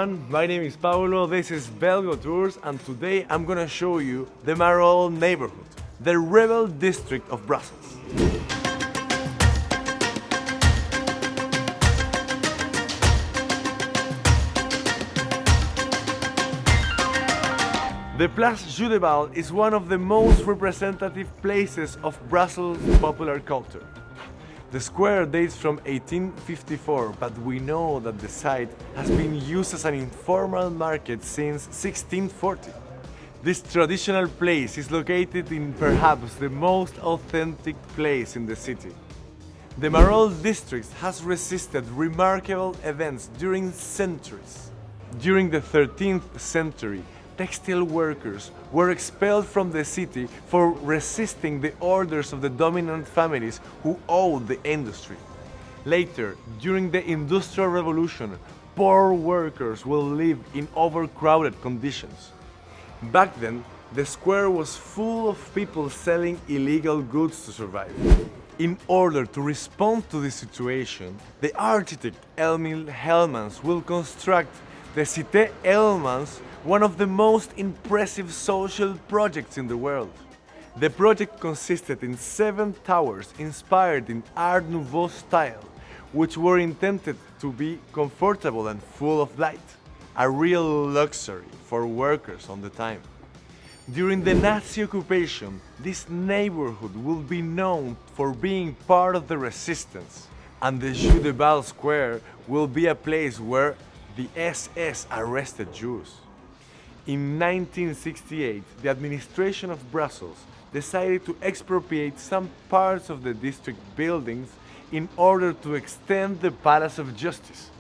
everyone, my name is Paulo, this is BelgoTours, and today I'm gonna show you the Marolles neighborhood, the rebel district of Brussels. The Place Judebal is one of the most representative places of Brussels' popular culture. The square dates from 1854, but we know that the site has been used as an informal market since 1640. This traditional place is located in perhaps the most authentic place in the city. The Marolles district has resisted remarkable events during centuries. During the 13th century, textile workers were expelled from the city for resisting the orders of the dominant families who owned the industry. Later, during the Industrial Revolution, poor workers will live in overcrowded conditions. Back then, the square was full of people selling illegal goods to survive. In order to respond to this situation, the architect Emil Hellmans will construct the Cité Hellmans, one of the most impressive social projects in the world. The project consisted in 7 towers inspired in Art Nouveau style, which were intended to be comfortable and full of light, a real luxury for workers on the time. During the Nazi occupation, this neighborhood will be known for being part of the resistance, and the Judebal Square will be a place where the SS arrested Jews. In 1968, the administration of Brussels decided to expropriate some parts of the district buildings in order to extend the Palace of Justice.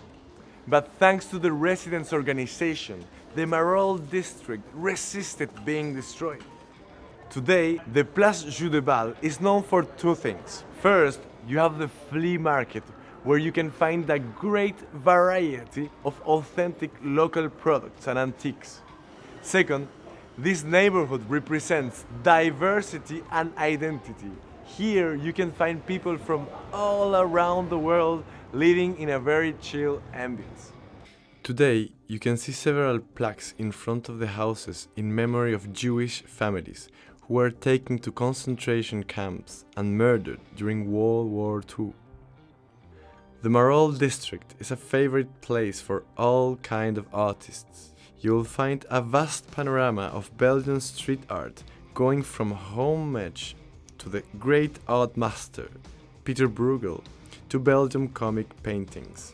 But thanks to the residents' organization, the Marolles district resisted being destroyed. Today, the Place Judebal is known for 2 things. First, you have the flea market, where you can find a great variety of authentic local products and antiques. Second, this neighborhood represents diversity and identity. Here you can find people from all around the world living in a very chill ambience. Today, you can see several plaques in front of the houses in memory of Jewish families who were taken to concentration camps and murdered during World War II. The Marolles district is a favorite place for all kinds of artists. You will find a vast panorama of Belgian street art, going from homage to the great art master Peter Bruegel to Belgian comic paintings.